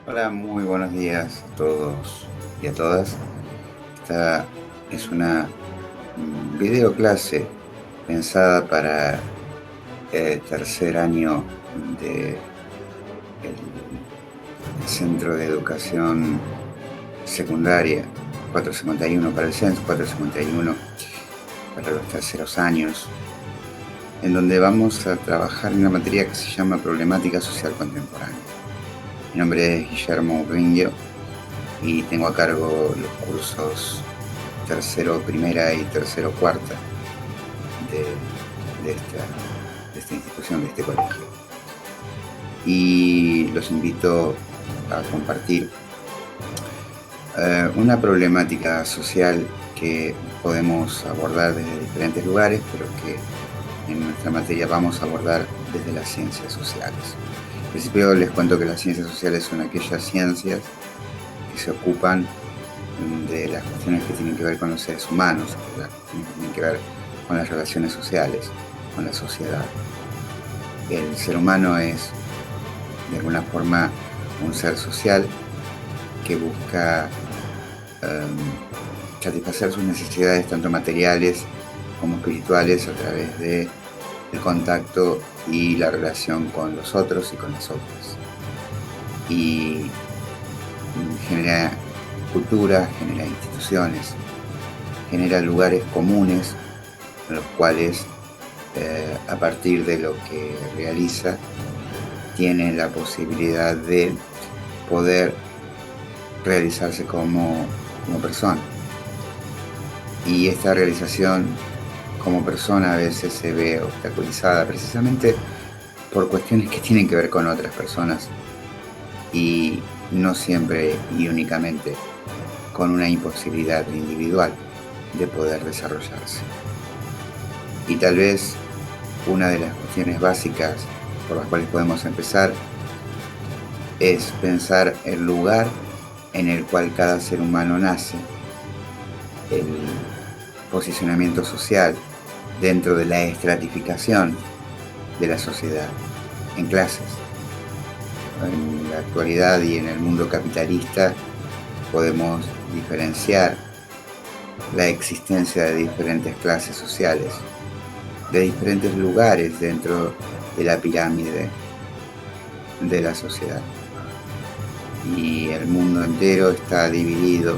Hola, muy buenos días a todos y a todas. Esta es una video clase pensada para el tercer año del Centro de Educación Secundaria 451 para el CENS, 451 para los terceros años, en donde vamos a trabajar en una materia que se llama Problemática Social Contemporánea. Mi nombre es Guillermo Ringuio y tengo a cargo los cursos tercero primera y tercero cuarta de, de esta institución, de este colegio. Y los invito a compartir una problemática social que podemos abordar desde diferentes lugares, pero que en nuestra materia vamos a abordar desde las ciencias sociales. En principio les cuento que las ciencias sociales son aquellas ciencias que se ocupan de las cuestiones que tienen que ver con los seres humanos, las cuestiones que tienen que ver con las relaciones sociales, con la sociedad. El ser humano es, de alguna forma, un ser social que busca satisfacer sus necesidades tanto materiales como espirituales a través de el contacto y la relación con los otros y con las otras. Y genera cultura, genera instituciones, genera lugares comunes en los cuales a partir de lo que realiza tiene la posibilidad de poder realizarse como persona. Y esta realización como persona a veces se ve obstaculizada precisamente por cuestiones que tienen que ver con otras personas y no siempre y únicamente con una imposibilidad individual de poder desarrollarse. Y tal vez una de las cuestiones básicas por las cuales podemos empezar es pensar el lugar en el cual cada ser humano nace, el posicionamiento social dentro de la estratificación de la sociedad en clases. En la actualidad y en el mundo capitalista podemos diferenciar la existencia de diferentes clases sociales, de diferentes lugares dentro de la pirámide de la sociedad. Y el mundo entero está dividido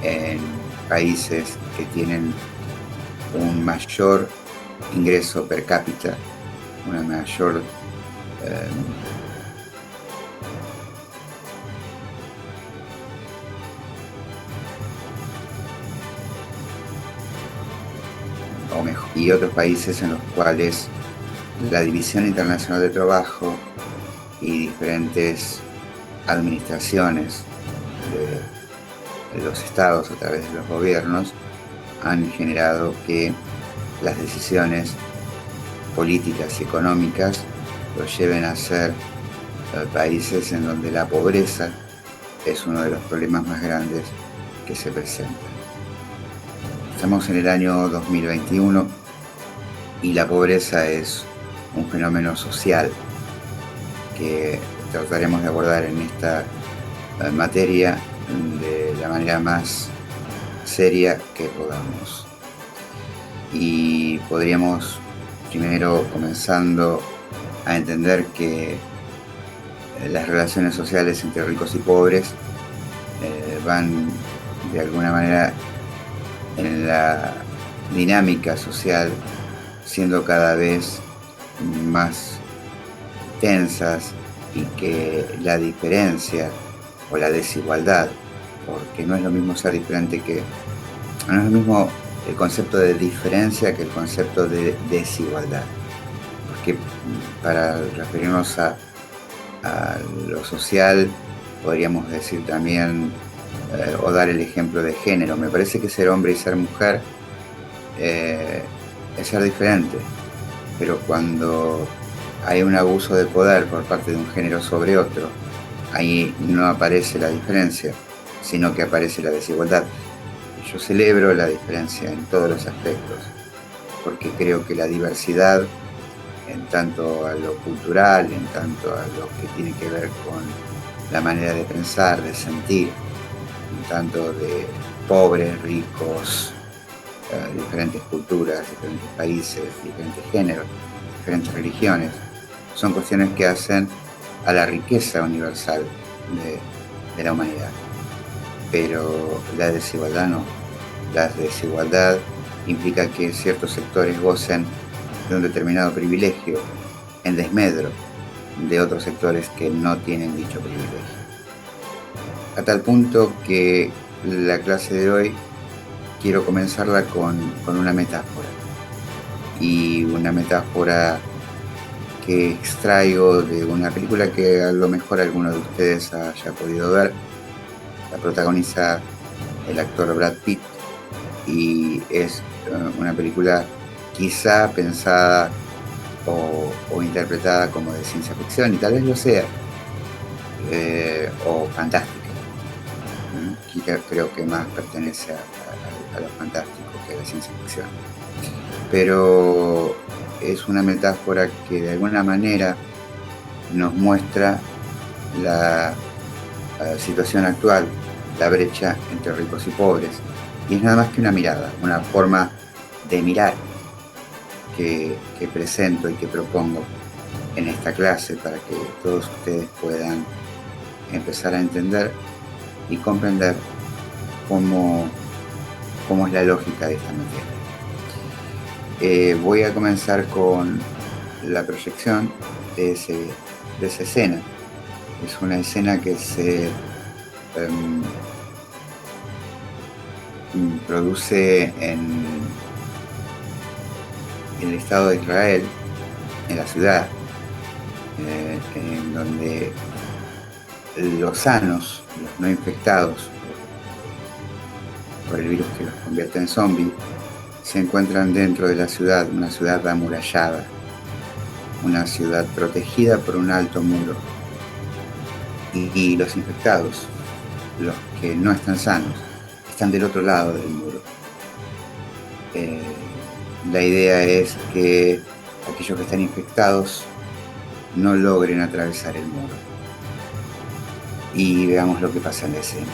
en países que tienen un mayor ingreso per cápita, una mayor y otros países en los cuales la División Internacional de Trabajo y diferentes administraciones de los estados a través de los gobiernos han generado que las decisiones políticas y económicas los lleven a ser países en donde la pobreza es uno de los problemas más grandes que se presentan. Estamos en el año 2021 y la pobreza es un fenómeno social que trataremos de abordar en esta materia de la manera más seria que podamos. Y podríamos primero comenzando a entender que las relaciones sociales entre ricos y pobres van de alguna manera en la dinámica social siendo cada vez más tensas y que la diferencia o la desigualdad, porque no es lo mismo ser diferente no es lo mismo el concepto de diferencia que el concepto de desigualdad, porque para referirnos a lo social podríamos decir también o dar el ejemplo de género. Me parece que ser hombre y ser mujer es ser diferente, pero cuando hay un abuso de poder por parte de un género sobre otro, ahí no aparece la diferencia, sino que aparece la desigualdad. Yo celebro la diferencia en todos los aspectos, porque creo que la diversidad, en tanto a lo cultural, en tanto a lo que tiene que ver con la manera de pensar, de sentir, tanto de pobres, ricos, diferentes culturas, diferentes países, diferentes géneros, diferentes religiones. Son cuestiones que hacen a la riqueza universal de la humanidad. Pero la desigualdad no. La desigualdad implica que ciertos sectores gocen de un determinado privilegio en desmedro de otros sectores que no tienen dicho privilegio. A tal punto que la clase de hoy quiero comenzarla con una metáfora. Y una metáfora que extraigo de una película que a lo mejor alguno de ustedes haya podido ver. La protagoniza el actor Brad Pitt y es una película quizá pensada o interpretada como de ciencia ficción, y tal vez lo sea, o fantástica. Creo que más pertenece a lo fantástico que a la ciencia ficción. Pero es una metáfora que de alguna manera nos muestra la situación actual, la brecha entre ricos y pobres. Y es nada más que una mirada, una forma de mirar que presento y que propongo en esta clase para que todos ustedes puedan empezar a entender y comprender cómo es la lógica de esta materia. Voy a comenzar con la proyección de esa escena. Es una escena que se produce en el Estado de Israel, en la ciudad, en donde los sanos, los no infectados por el virus que los convierte en zombies, se encuentran dentro de la ciudad, una ciudad amurallada, una ciudad protegida por un alto muro. Y los infectados, los que no están sanos, están del otro lado del muro. La idea es que aquellos que están infectados no logren atravesar el muro. Y veamos lo que pasa en la escena.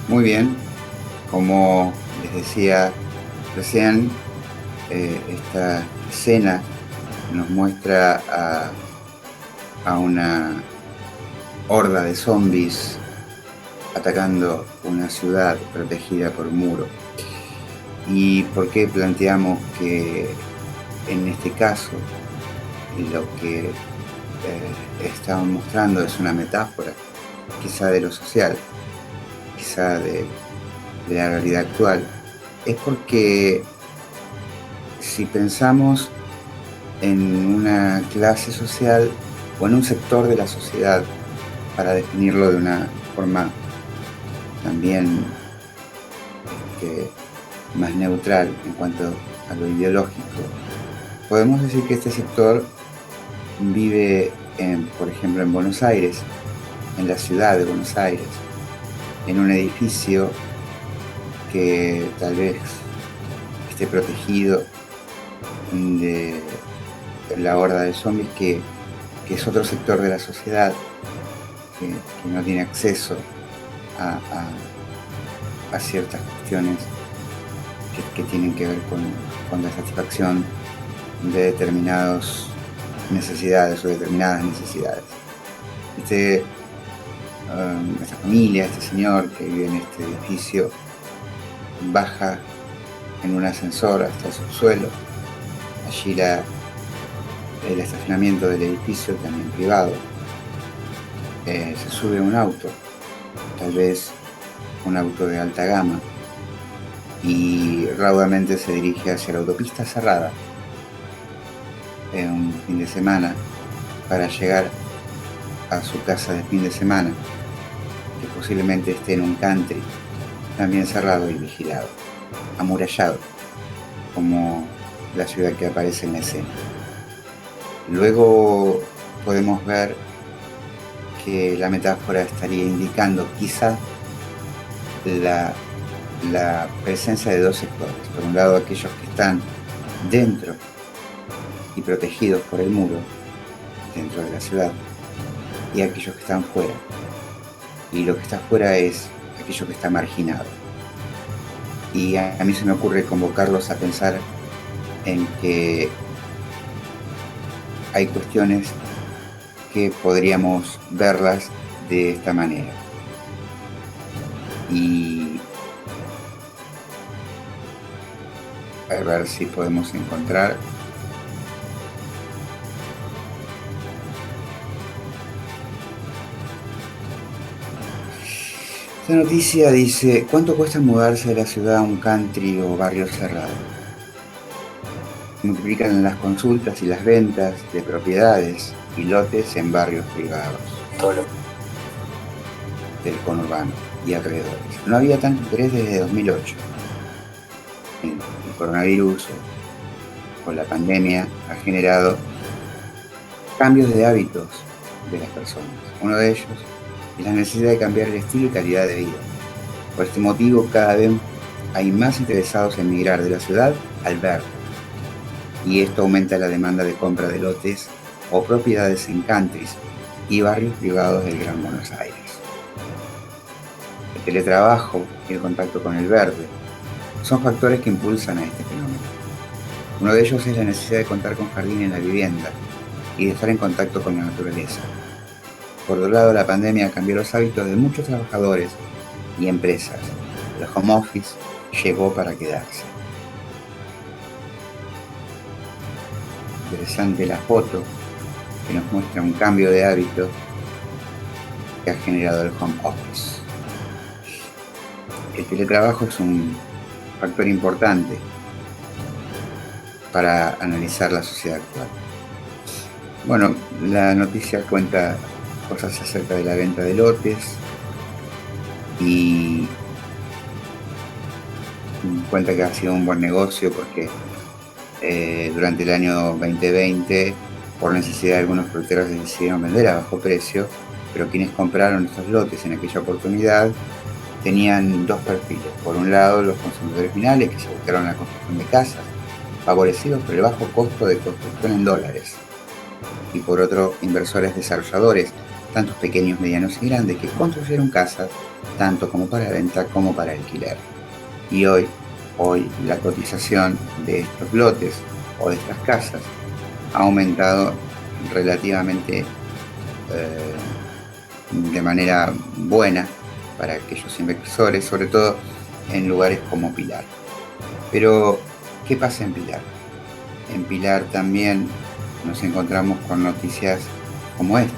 Muy bien, como les decía recién, esta escena nos muestra a una horda de zombies atacando una ciudad protegida por un muro. ¿Y por qué planteamos que en este caso lo que estamos mostrando es una metáfora, quizá de lo social, quizá de la realidad actual? Es porque si pensamos en una clase social o en un sector de la sociedad, para definirlo de una forma también más neutral en cuanto a lo ideológico, podemos decir que este sector vive, por ejemplo, en Buenos Aires, en la ciudad de Buenos Aires, en un edificio que tal vez esté protegido de la horda de zombies, que es otro sector de la sociedad que no tiene acceso a ciertas cuestiones que tienen que ver con la satisfacción de determinadas necesidades. Esta familia, este señor que vive en este edificio, baja en un ascensor hasta el subsuelo. Allí el estacionamiento del edificio, también privado, se sube a un auto, tal vez un auto de alta gama, y raudamente se dirige hacia la autopista cerrada en un fin de semana para llegar a su casa de fin de semana, que posiblemente esté en un country también cerrado y vigilado, amurallado, como la ciudad que aparece en la escena. Luego podemos ver que la metáfora estaría indicando quizá la presencia de dos sectores. Por un lado, aquellos que están dentro y protegidos por el muro, dentro de la ciudad, y aquellos que están fuera. Y lo que está fuera es aquello que está marginado. Y a mí se me ocurre convocarlos a pensar en que hay cuestiones que podríamos verlas de esta manera. Y a ver si podemos encontrar. Esta noticia dice: ¿cuánto cuesta mudarse de la ciudad a un country o barrio cerrado? Multiplican las consultas y las ventas de propiedades y lotes en barrios privados del conurbano y alrededores. No había tanto interés desde 2008. El coronavirus o la pandemia ha generado cambios de hábitos de las personas. Uno de ellos es la necesidad de cambiar el estilo y calidad de vida. Por este motivo, cada vez hay más interesados en migrar de la ciudad al verde, y esto aumenta la demanda de compra de lotes o propiedades en countries y barrios privados del Gran Buenos Aires. El teletrabajo y el contacto con el verde son factores que impulsan a este fenómeno. Uno de ellos es la necesidad de contar con jardín en la vivienda y de estar en contacto con la naturaleza. Por otro lado, la pandemia cambió los hábitos de muchos trabajadores y empresas. El home office llegó para quedarse. Interesante la foto que nos muestra un cambio de hábito que ha generado el home office. El teletrabajo es un factor importante para analizar la sociedad actual. Bueno, la noticia cuenta cosas acerca de la venta de lotes y cuenta que ha sido un buen negocio porque durante el año 2020, por necesidad, algunos fruteros decidieron vender a bajo precio, pero quienes compraron estos lotes en aquella oportunidad tenían dos perfiles. Por un lado, los consumidores finales que se buscaron la construcción de casas, favorecidos por el bajo costo de construcción en dólares. Y por otro, inversores desarrolladores, tantos pequeños, medianos y grandes, que construyeron casas tanto como para venta como para alquiler. Y hoy la cotización de estos lotes o de estas casas ha aumentado relativamente de manera buena para aquellos inversores, sobre todo en lugares como Pilar. Pero, ¿qué pasa en Pilar? En Pilar también nos encontramos con noticias como esta,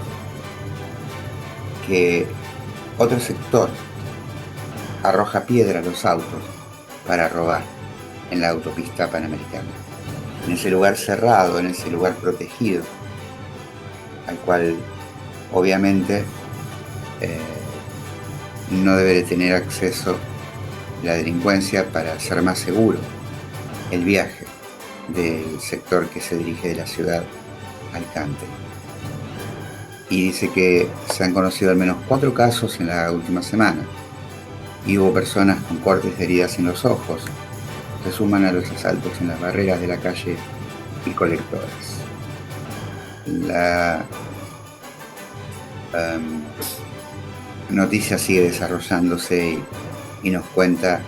que otro sector arroja piedra a los autos para robar en la autopista Panamericana, en ese lugar cerrado, en ese lugar protegido, al cual obviamente no debe de tener acceso la delincuencia para hacer más seguro el viaje del sector que se dirige de la ciudad al Cante. Y dice que se han conocido al menos 4 casos en la última semana y hubo personas con cortes de heridas en los ojos. Se suman a los asaltos en las barreras de la calle y colectores. La noticia sigue desarrollándose y nos cuenta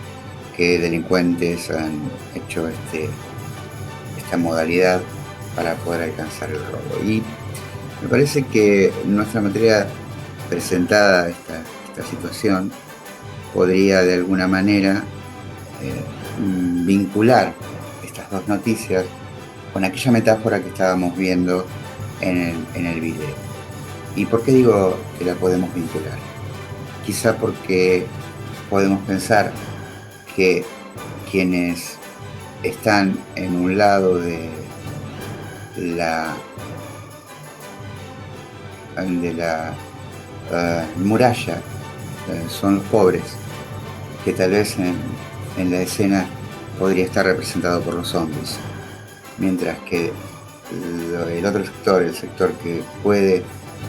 que delincuentes han hecho esta modalidad para poder alcanzar el robo. Y me parece que nuestra materia presentada esta situación podría de alguna manera vincular estas dos noticias con aquella metáfora que estábamos viendo en el video. ¿Y por qué digo que la podemos vincular? Quizá porque podemos pensar que quienes están en un lado de la muralla son los pobres, que tal vez en la escena podría estar representado por los zombies, mientras que el otro sector, el sector que puede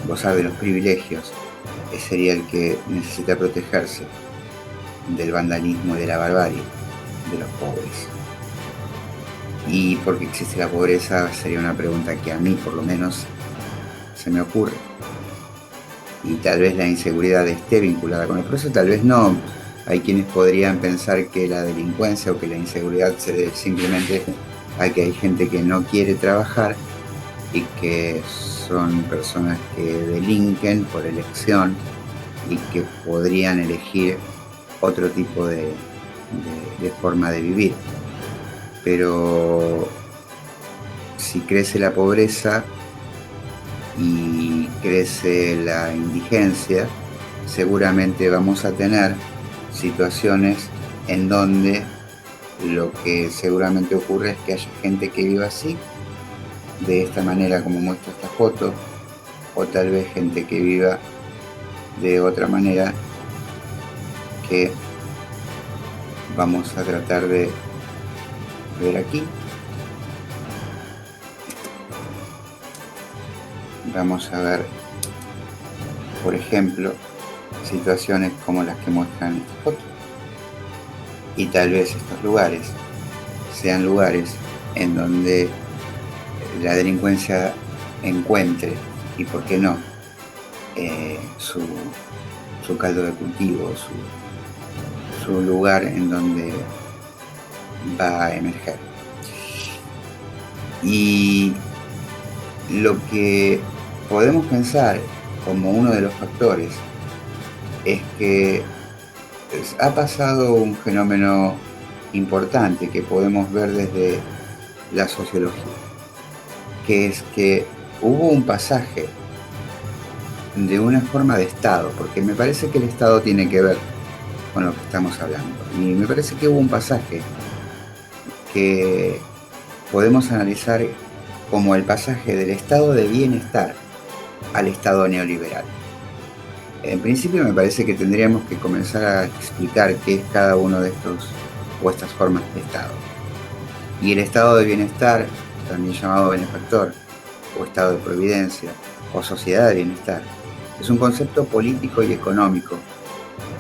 gozar de los privilegios, sería el que necesita protegerse del vandalismo y de la barbarie de los pobres. ¿Y por qué existe la pobreza? Sería una pregunta que a mí por lo menos se me ocurre. Y tal vez la inseguridad esté vinculada con el proceso, tal vez no. Hay quienes podrían pensar que la delincuencia o que la inseguridad se debe simplemente a que hay gente que no quiere trabajar y que son personas que delinquen por elección y que podrían elegir otro tipo de forma de vivir. Pero si crece la pobreza y crece la indigencia, seguramente vamos a tener situaciones en donde lo que seguramente ocurre es que haya gente que viva así, de esta manera como muestra esta foto, o tal vez gente que viva de otra manera que vamos a tratar de ver aquí. Vamos a ver, por ejemplo, situaciones como las que muestran esta foto. Y tal vez estos lugares sean lugares en donde la delincuencia encuentre, y por qué no, su caldo de cultivo, su lugar en donde va a emerger. Y lo que podemos pensar como uno de los factores es que ha pasado un fenómeno importante que podemos ver desde la sociología, que es que hubo un pasaje de una forma de Estado, porque me parece que el Estado tiene que ver con lo que estamos hablando, y me parece que hubo un pasaje que podemos analizar como el pasaje del estado de bienestar al estado neoliberal. En principio me parece que tendríamos que comenzar a explicar qué es cada uno de estos o estas formas de estado. Y el estado de bienestar, también llamado benefactor, o estado de providencia, o sociedad de bienestar, es un concepto político y económico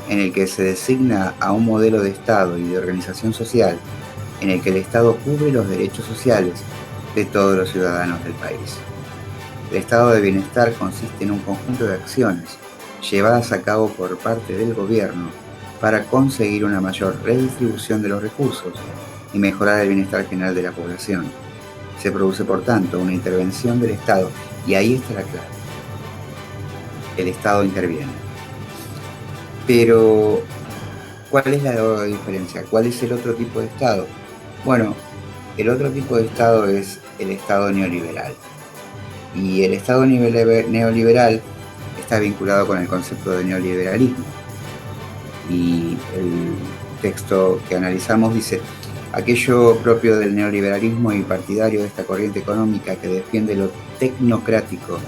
en el que se designa a un modelo de estado y de organización social en el que el Estado cubre los derechos sociales de todos los ciudadanos del país. El estado de bienestar consiste en un conjunto de acciones llevadas a cabo por parte del gobierno para conseguir una mayor redistribución de los recursos y mejorar el bienestar general de la población. Se produce, por tanto, una intervención del Estado, y ahí está la clave. El Estado interviene. Pero, ¿cuál es la diferencia? ¿Cuál es el otro tipo de Estado? Bueno, el otro tipo de Estado es el Estado neoliberal. Y el Estado neoliberal está vinculado con el concepto de neoliberalismo. Y el texto que analizamos dice: aquello propio del neoliberalismo y partidario de esta corriente económica que defiende lo tecnocrático,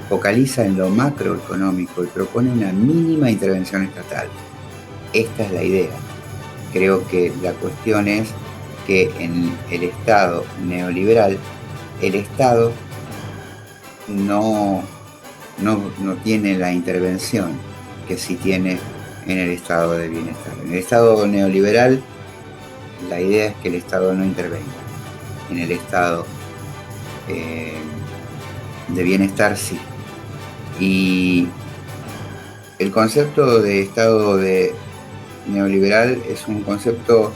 focaliza en lo macroeconómico y propone una mínima intervención estatal. Esta es la idea. Creo que la cuestión es que en el Estado neoliberal, el Estado no tiene la intervención que sí tiene en el estado de bienestar. En el estado neoliberal, la idea es que el Estado no intervenga. En el estado de bienestar sí. Y el concepto de estado de neoliberal es un concepto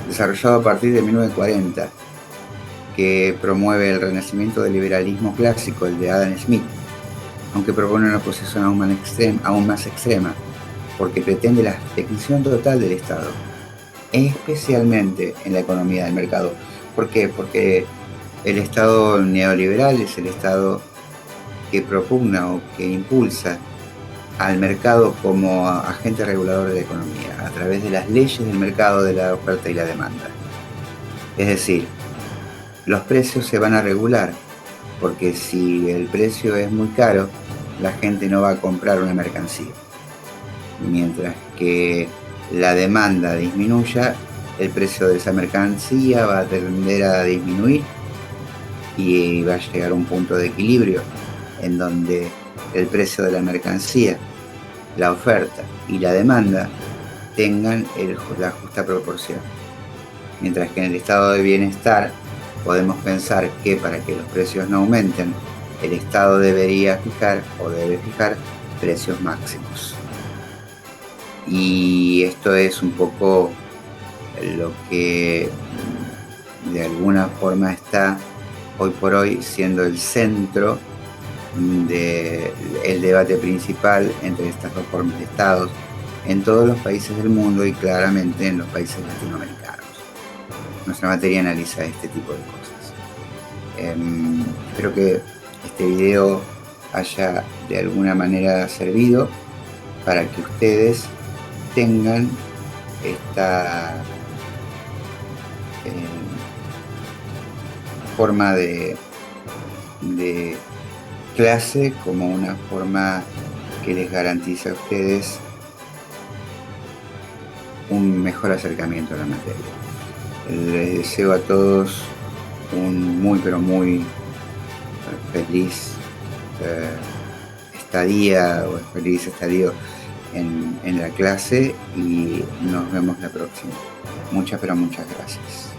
desarrollado a partir de 1940, que promueve el renacimiento del liberalismo clásico, el de Adam Smith, aunque propone una posición aún más extrema, porque pretende la extinción total del Estado, especialmente en la economía del mercado. ¿Por qué? Porque el Estado neoliberal es el Estado que propugna o que impulsa al mercado como agente regulador de la economía, a través de las leyes del mercado de la oferta y la demanda. Es decir, los precios se van a regular, porque si el precio es muy caro, la gente no va a comprar una mercancía. Mientras que la demanda disminuya, el precio de esa mercancía va a tender a disminuir y va a llegar a un punto de equilibrio en donde el precio de la mercancía, la oferta y la demanda tengan la justa proporción. Mientras que en el estado de bienestar podemos pensar que para que los precios no aumenten, el Estado debería fijar o debe fijar precios máximos. Y esto es un poco lo que de alguna forma está hoy por hoy siendo el centro del debate principal entre estas dos formas de estados en todos los países del mundo y claramente en los países latinoamericanos. Nuestra materia analiza este tipo de cosas. Espero que este video haya de alguna manera servido para que ustedes tengan esta forma de clase como una forma que les garantiza a ustedes un mejor acercamiento a la materia. Les deseo a todos un muy pero muy feliz estadía o feliz estadio en la clase y nos vemos la próxima. Muchas pero muchas gracias.